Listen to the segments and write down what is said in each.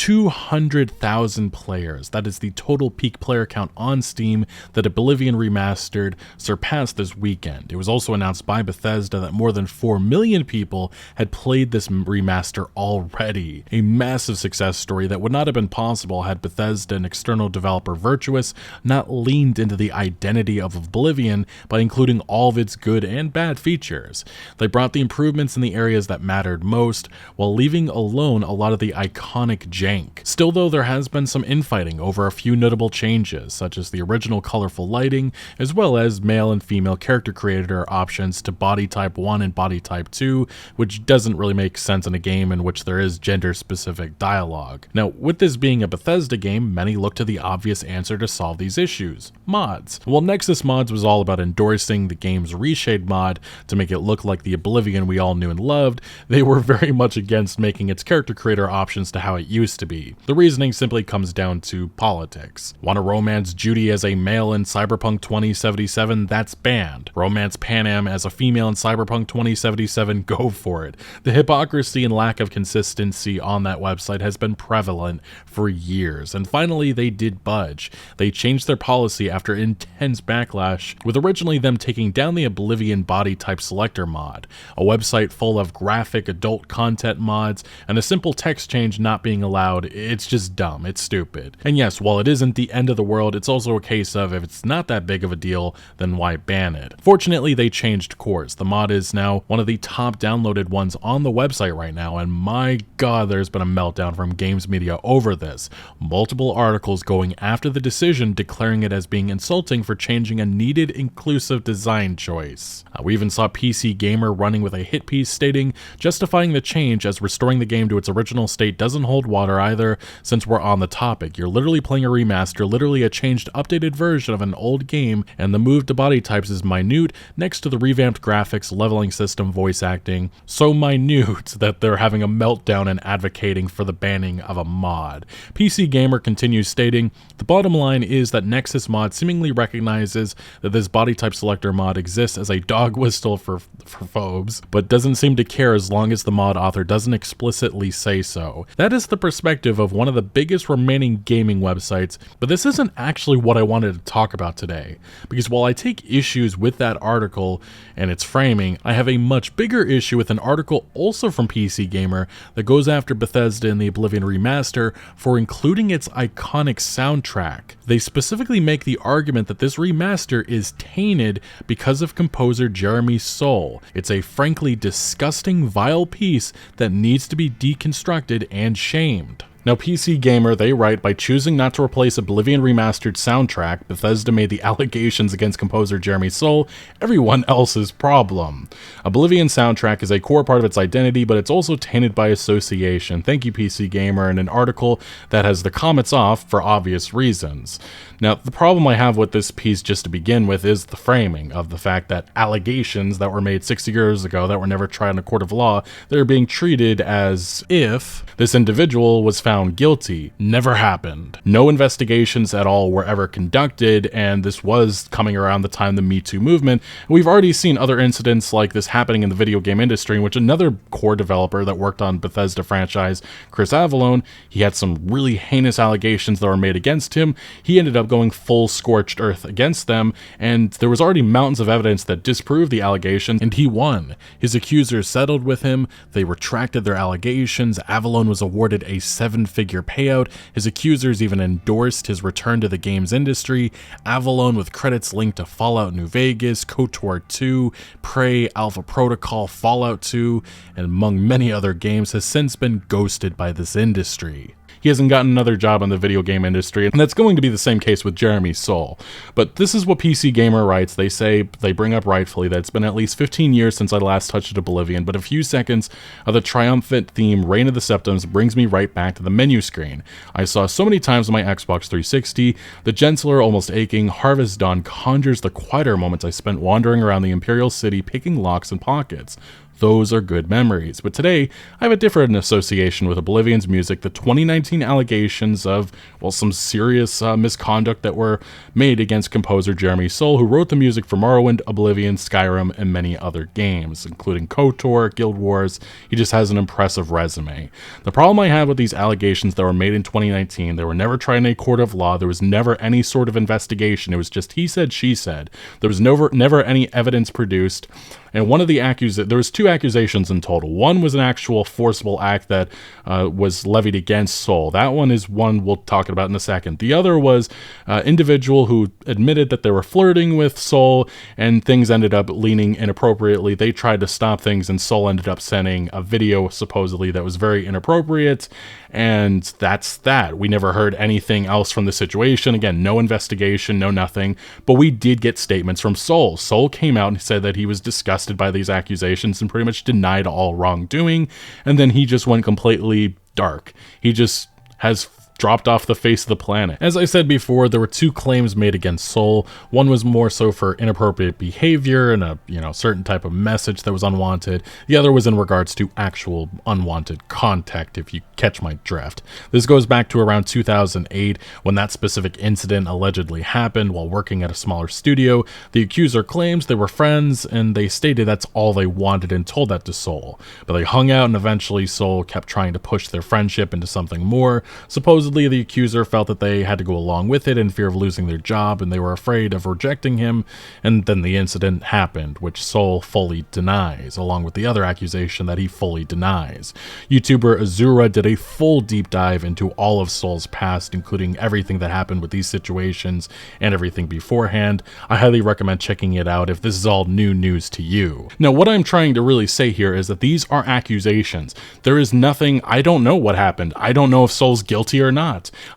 200,000 players. That is the total peak player count on Steam that Oblivion Remastered surpassed this weekend. It was also announced by Bethesda that more than 4 million people had played this remaster already. A massive success story that would not have been possible had Bethesda and external developer Virtuous not leaned into the identity of Oblivion by including all of its good and bad features. They brought the improvements in the areas that mattered most, while leaving alone a lot of the iconic jank. Still though, there has been some infighting over a few notable changes, such as the original colorful lighting, as well as male and female character creator options to body type 1 and body type 2, which doesn't really make sense in a game in which there is gender-specific dialogue. Now, with this being a Bethesda game, many look to the obvious answer to solve these issues: mods. While Nexus Mods was all about endorsing the game's reshade mod to make it look like the Oblivion we all knew and loved, they were very much against making its character creator options to how it used to be. The reasoning simply comes down to politics. Want to romance Judy as a male in Cyberpunk 2077? That's banned. Romance Panam as a female in Cyberpunk 2077? Go for it. The hypocrisy and lack of consistency on that website has been prevalent for years, and finally they did budge. They changed their policy after intense backlash, with originally them taking down the Oblivion body type selector mod, a website full of graphic adult content mods, and a simple text change not being allowed. It's just dumb, it's stupid. And yes, while it isn't the end of the world, it's also a case of if it's not that big of a deal, then why ban it? Fortunately, they changed course. The mod is now one of the top downloaded ones on the website right now, and my god, there's been a meltdown from games media over this. Multiple articles going after the decision, declaring it as being insulting for changing a needed inclusive design choice. We even saw PC Gamer running with a hit piece stating, justifying the change as restoring the game to its original state doesn't hold water either, since we're on the topic. You're literally playing a remaster, literally a changed, updated version of an old game, and the move to body types is minute next to the revamped graphics, leveling system, voice acting. So minute that they're having a meltdown and advocating for the banning of a mod. PC Gamer continues stating, the bottom line is that Nexus Mod seemingly recognizes that this body type selector mod exists as a dog whistle for phobes, but doesn't seem to care as long as the mod author doesn't explicitly say so. That is the perspective of one of the biggest remaining gaming websites, but this isn't actually what I wanted to talk about today, because while I take issues with that article and its framing, I have a much bigger issue with an article also from PC Gamer that goes after Bethesda and the Oblivion Remaster for including its iconic soundtrack. They specifically make the argument that this remaster is tainted because of composer Jeremy Soule. It's a frankly disgusting, vile piece that needs to be deconstructed and shamed. Now, PC Gamer, they write, by choosing not to replace Oblivion Remastered soundtrack, Bethesda made the allegations against composer Jeremy Soule everyone else's problem. Oblivion soundtrack is a core part of its identity, but it's also tainted by association. Thank you, PC Gamer, in an article that has the comments off for obvious reasons. Now, the problem I have with this piece just to begin with is the framing of the fact that allegations that were made 60 years ago that were never tried in a court of law, they're being treated as if this individual was found guilty. Never happened. No investigations at all were ever conducted, and this was coming around the time of the Me Too movement. We've already seen other incidents like this happening in the video game industry, in which another core developer that worked on Bethesda franchise, Chris Avallone, he had some really heinous allegations that were made against him. He ended up going full scorched earth against them, and there was already mountains of evidence that disproved the allegations, and he won. His accusers settled with him, they retracted their allegations, Avallone was awarded a 7-figure payout, his accusers even endorsed his return to the games industry. Avallone, with credits linked to Fallout New Vegas, KOTOR 2, Prey, Alpha Protocol, Fallout 2, and among many other games, has since been ghosted by this industry. He hasn't gotten another job in the video game industry, and that's going to be the same case with Jeremy Soule. But this is what PC Gamer writes. They say, they bring up rightfully, that it's been at least 15 years since I last touched Oblivion, but a few seconds of the triumphant theme Reign of the Septums brings me right back to the menu screen. I saw so many times on my Xbox 360, the gentler, almost aching Harvest Dawn conjures the quieter moments I spent wandering around the Imperial City picking locks and pockets. Those are good memories. But today, I have a different association with Oblivion's music. The 2019 allegations of, well, some serious misconduct that were made against composer Jeremy Soule, who wrote the music for Morrowind, Oblivion, Skyrim, and many other games, including KOTOR, Guild Wars. He just has an impressive resume. The problem I have with these allegations that were made in 2019, they were never tried in a court of law. There was never any sort of investigation. It was just he said, she said. There was never any evidence produced. And one of the there was 2 accusations in total. One was an actual forcible act that was levied against Soule. That one is one we'll talk about in a second. The other was an individual who admitted that they were flirting with Soule, and things ended up leaning inappropriately. They tried to stop things, and Soule ended up sending a video, supposedly, that was very inappropriate. And that's that. We never heard anything else from the situation. Again, no investigation, no nothing. But we did get statements from Soule. Soule came out and said that he was disgusted by these accusations and pretty much denied all wrongdoing. And then he just went completely dark. He just has dropped off the face of the planet. As I said before, there were 2 claims made against Soule. One was more so for inappropriate behavior and a certain type of message that was unwanted. The other was in regards to actual unwanted contact, if you catch my drift. This goes back to around 2008 when that specific incident allegedly happened while working at a smaller studio. The accuser claims they were friends, and they stated that's all they wanted and told that to Soule. But they hung out, and eventually Soule kept trying to push their friendship into something more. Supposedly, the accuser felt that they had to go along with it in fear of losing their job, and they were afraid of rejecting him, and then the incident happened, which Soule fully denies, along with the other accusation that he fully denies. YouTuber Azura did a full deep dive into all of Soule's past, including everything that happened with these situations and everything beforehand. I highly recommend checking it out if this is all new news to you. Now, what I'm trying to really say here is that these are accusations. There is nothing, I don't know what happened. I don't know if Soule's guilty or not.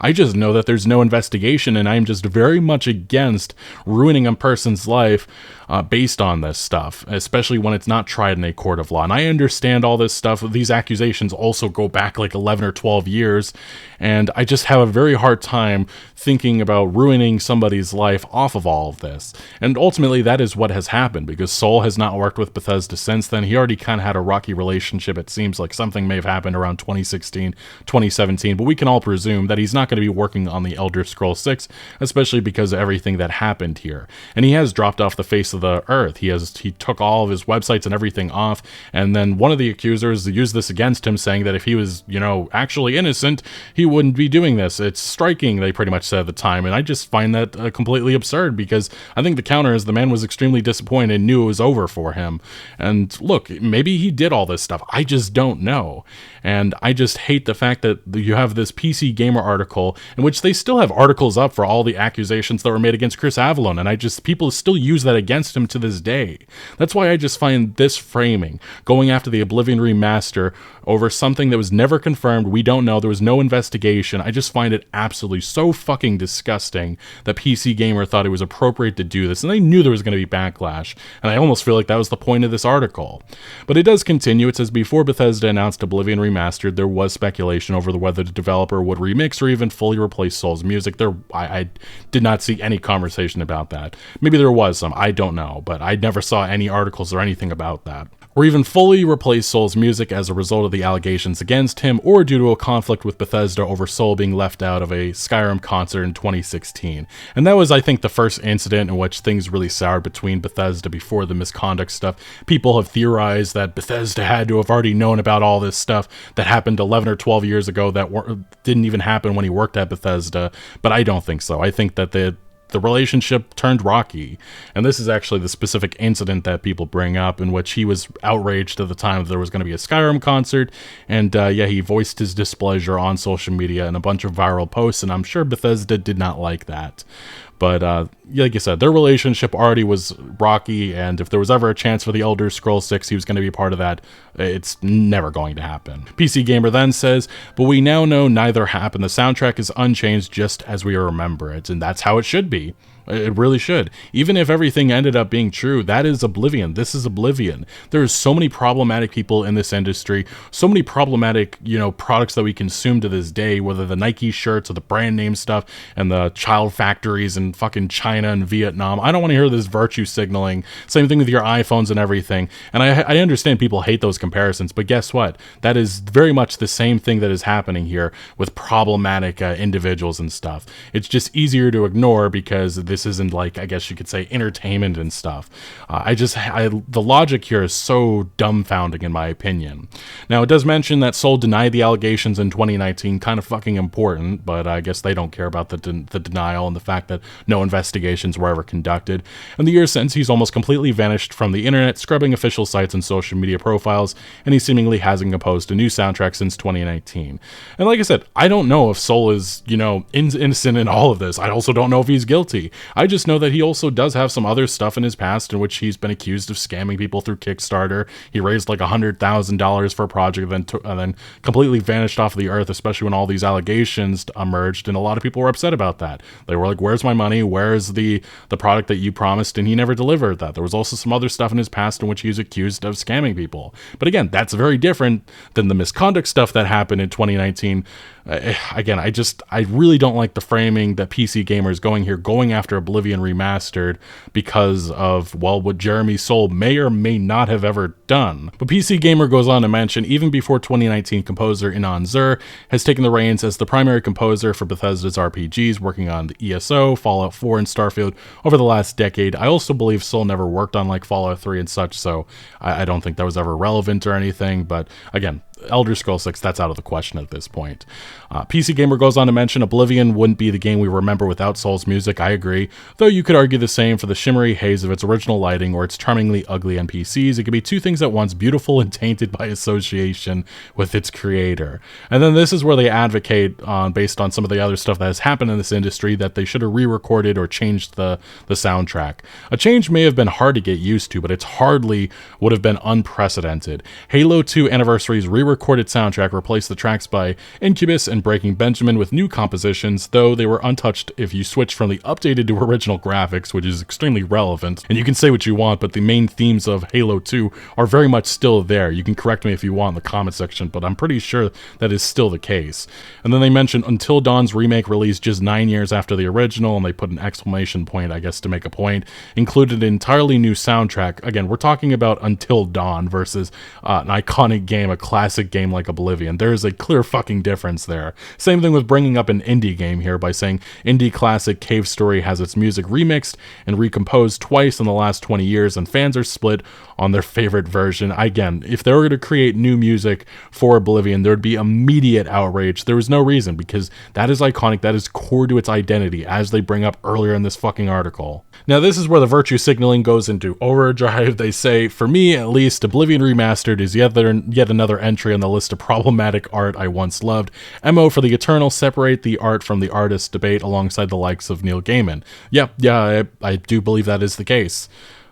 I just know that there's no investigation, and I'm just very much against ruining a person's life based on this stuff, especially when it's not tried in a court of law. And I understand all this stuff. These accusations also go back like 11 or 12 years, and I just have a very hard time thinking about ruining somebody's life off of all of this. And ultimately, that is what has happened, because Soule has not worked with Bethesda since then. He already kind of had a rocky relationship. It seems like something may have happened around 2016, 2017, but we can all presume that he's not going to be working on the Elder Scrolls 6, especially because of everything that happened here. And he has dropped off the face of the earth. He took all of his websites and everything off, and then one of the accusers used this against him, saying that if he was, actually innocent, he wouldn't be doing this. It's striking, they pretty much said at the time, and I just find that completely absurd, because I think the counter is the man was extremely disappointed and knew it was over for him. And look, maybe he did all this stuff. I just don't know. And I just hate the fact that you have this PC Gamer article in which they still have articles up for all the accusations that were made against Chris Avellone, and people still use that against him to this day. That's why I just find this framing, going after the Oblivion remaster over something that was never confirmed, we don't know, there was no investigation. I just find it absolutely so fucking disgusting that PC Gamer thought it was appropriate to do this, and they knew there was going to be backlash, and I almost feel like that was the point of this article. But it does continue. It says, before Bethesda announced Oblivion Remastered, there was speculation over whether the developer would remix or even fully replace Soule's music. I did not see any conversation about that. Maybe there was some, I don't know, but I never saw any articles or anything about that. Or even fully replace Soule's music as a result of the allegations against him, or due to a conflict with Bethesda over Soule being left out of a Skyrim concert in 2016. And that was, I think, the first incident in which things really soured between Bethesda before the misconduct stuff. People have theorized that Bethesda had to have already known about all this stuff that happened 11 or 12 years ago that didn't even happen when he worked at Bethesda, but I don't think so. I think that the relationship turned rocky, and this is actually the specific incident that people bring up, in which he was outraged at the time that there was going to be a Skyrim concert, and he voiced his displeasure on social media in a bunch of viral posts, and I'm sure Bethesda did not like that. But like I said, their relationship already was rocky, and if there was ever a chance for the Elder Scrolls 6, he was going to be part of that. It's never going to happen. PC Gamer then says, but we now know neither happened. The soundtrack is unchanged just as we remember it, and that's how it should be. It really should. Even if everything ended up being true, that is Oblivion. This is Oblivion. There's so many problematic people in this industry, so many problematic, products that we consume to this day, whether the Nike shirts or the brand name stuff and the child factories in fucking China and Vietnam. I don't want to hear this virtue signaling. Same thing with your iPhones and everything. And I understand people hate those comparisons, but guess what? That is very much the same thing that is happening here with problematic individuals and stuff. It's just easier to ignore because this isn't, like, I guess you could say, entertainment and stuff. The logic here is so dumbfounding in my opinion. Now, it does mention that Soul denied the allegations in 2019, kind of fucking important, but I guess they don't care about the denial and the fact that no investigations were ever conducted. In the years since, he's almost completely vanished from the internet, scrubbing official sites and social media profiles, and he seemingly hasn't composed a new soundtrack since 2019. And like I said, I don't know if Soul is, innocent in all of this. I also don't know if he's guilty. I just know that he also does have some other stuff in his past in which he's been accused of scamming people through Kickstarter. He raised like $100,000 for a project and then completely vanished off the earth, especially when all these allegations emerged, and a lot of people were upset about that. They were like, where's my money? Where's the product that you promised? And he never delivered that. There was also some other stuff in his past in which he was accused of scamming people. But again, that's very different than the misconduct stuff that happened in 2019. Again, I really don't like the framing that PC Gamer is going after Oblivion Remastered because of, well, what Jeremy Soule may or may not have ever done. But PC Gamer goes on to mention, even before 2019, composer Inan Zur has taken the reins as the primary composer for Bethesda's RPGs, working on the ESO, Fallout 4, and Starfield over the last decade. I also believe Soule never worked on like Fallout 3 and such, so I don't think that was ever relevant or anything, but again, Elder Scrolls 6, that's out of the question at this point. PC Gamer goes on to mention Oblivion wouldn't be the game we remember without Soule's music. I agree, though you could argue the same for the shimmery haze of its original lighting or its charmingly ugly NPCs. It could be two things at once, beautiful and tainted by association with its creator. And then this is where they advocate, based on some of the other stuff that has happened in this industry, that they should have re-recorded or changed the soundtrack. A change may have been hard to get used to, but it's hardly would have been unprecedented. Halo 2 Anniversary's re-recorded soundtrack replaced the tracks by Incubus and Breaking Benjamin with new compositions, though they were untouched if you switch from the updated to original graphics, which is extremely relevant. And you can say what you want, but the main themes of Halo 2 are very much still there. You can correct me if you want in the comment section, but I'm pretty sure that is still the case. And then they mentioned Until Dawn's remake released just 9 years after the original, and they put an exclamation point, I guess, to make a point, included an entirely new soundtrack. Again, we're talking about Until Dawn versus an iconic game, a classic game like Oblivion. There is a clear fucking difference there. Same thing with bringing up an indie game here by saying indie classic Cave Story has its music remixed and recomposed twice in the last 20 years, and fans are split on their favorite version. Again, if they were to create new music for Oblivion, there would be immediate outrage. There was no reason, because that is iconic, that is core to its identity, as they bring up earlier in this fucking article. Now, this is where the virtue signaling goes into overdrive. They say, for me at least, Oblivion Remastered is yet another entry on the list of problematic art I once loved. MO for the Eternal, separate the art from the artist debate alongside the likes of Neil Gaiman. Yeah, I do believe that is the case.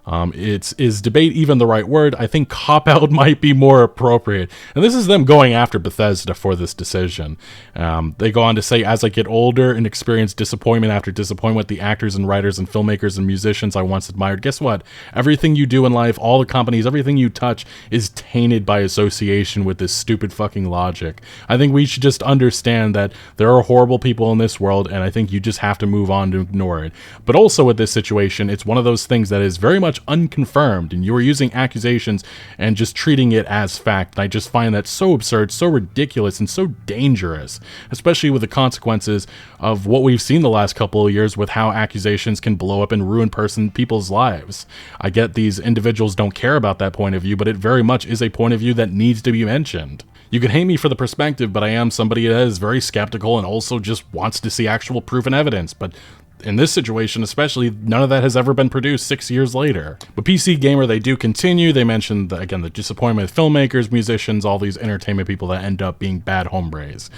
Is debate even the right word? I think cop-out might be more appropriate. And this is them going after Bethesda for this decision. They go on to say, as I get older and experience disappointment after disappointment with the actors and writers and filmmakers and musicians I once admired, guess what? Everything you do in life, all the companies, everything you touch is tainted by association with this stupid fucking logic. I think we should just understand that there are horrible people in this world, and I think you just have to move on to ignore it. But also with this situation, it's one of those things that is very much unconfirmed, and you are using accusations and just treating it as fact. And I just find that so absurd, so ridiculous, and so dangerous, especially with the consequences of what we've seen the last couple of years with how accusations can blow up and ruin people's lives. I get these individuals don't care about that point of view, but it very much is a point of view that needs to be mentioned. You can hate me for the perspective, but I am somebody that is very skeptical and also just wants to see actual proof and evidence. But in this situation especially, none of that has ever been produced 6 years later. But PC Gamer, they do continue. They mentioned, again, the disappointment of filmmakers, musicians, all these entertainment people that end up being bad hombres.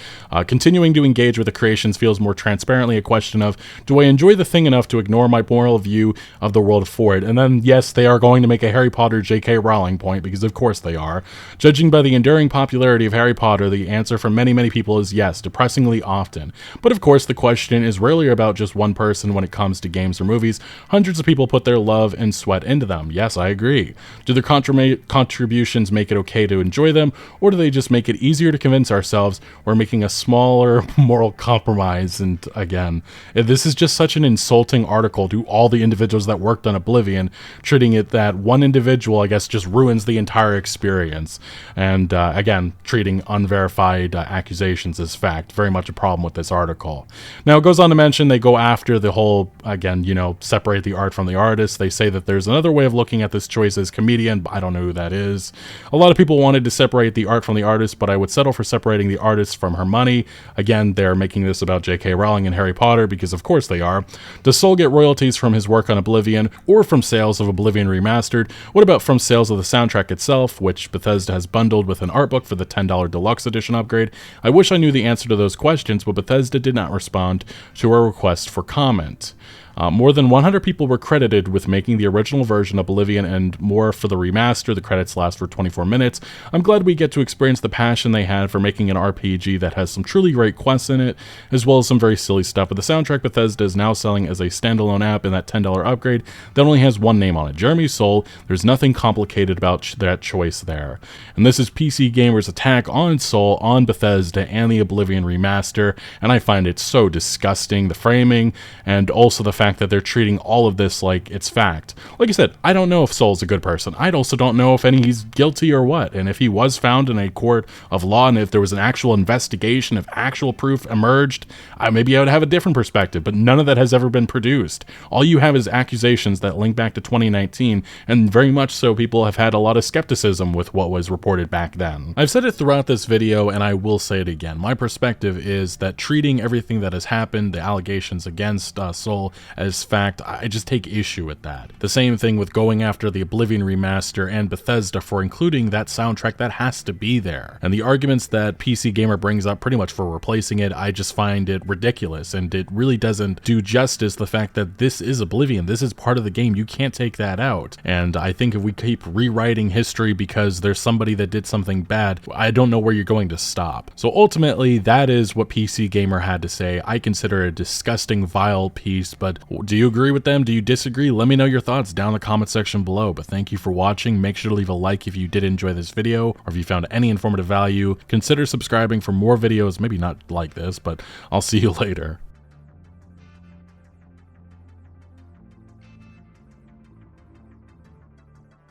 Continuing to engage with the creations feels more transparently a question of, do I enjoy the thing enough to ignore my moral view of the world for it? And then, yes, they are going to make a Harry Potter J.K. Rowling point, because of course they are. Judging by the enduring popularity of Harry Potter, the answer from many, many people is yes, depressingly often. But of course, the question is rarely about just one person person when it comes to games or movies. Hundreds of people put their love and sweat into them. Yes, I agree. Do their contributions make it okay to enjoy them, or do they just make it easier to convince ourselves we're making a smaller moral compromise? And again, this is just such an insulting article to all the individuals that worked on Oblivion, treating it that one individual, I guess, just ruins the entire experience. And again, treating unverified accusations as fact. Very much a problem with this article. Now, it goes on to mention they go after the whole, again, separate the art from the artist. They say that there's another way of looking at this choice as comedian, but I don't know who that is. A lot of people wanted to separate the art from the artist, but I would settle for separating the artist from her money. Again, they're making this about J.K. Rowling and Harry Potter, because of course they are. Does Soul get royalties from his work on Oblivion, or from sales of Oblivion Remastered? What about from sales of the soundtrack itself, which Bethesda has bundled with an art book for the $10 deluxe edition upgrade? I wish I knew the answer to those questions, but Bethesda did not respond to our request for comment. More than 100 people were credited with making the original version of Oblivion, and more for the remaster. The credits last for 24 minutes. I'm glad we get to experience the passion they had for making an RPG that has some truly great quests in it, as well as some very silly stuff. But the soundtrack Bethesda is now selling as a standalone app in that $10 upgrade that only has one name on it, Jeremy's Soul. There's nothing complicated about that choice there. And this is PC Gamer's attack on Soul, on Bethesda, and the Oblivion remaster, and I find it so disgusting. The framing, and also the fact that they're treating all of this like it's fact. Like I said, I don't know if Soul's a good person. I also don't know if he's guilty or what. And if he was found in a court of law, and if there was an actual investigation, if actual proof emerged, maybe I would have a different perspective. But none of that has ever been produced. All you have is accusations that link back to 2019, and very much so people have had a lot of skepticism with what was reported back then. I've said it throughout this video, and I will say it again. My perspective is that treating everything that has happened, the allegations against Soul, as fact, I just take issue with that. The same thing with going after the Oblivion remaster and Bethesda for including that soundtrack that has to be there. And the arguments that PC Gamer brings up pretty much for replacing it, I just find it ridiculous, and it really doesn't do justice the fact that this is Oblivion. This is part of the game. You can't take that out. And I think if we keep rewriting history because there's somebody that did something bad, I don't know where you're going to stop. So ultimately, that is what PC Gamer had to say. I consider it a disgusting, vile piece, but do you agree with them? Do you disagree? Let me know your thoughts down in the comment section below. But thank you for watching. Make sure to leave a like if you did enjoy this video, or if you found any informative value. Consider subscribing for more videos, maybe not like this, but I'll see you later.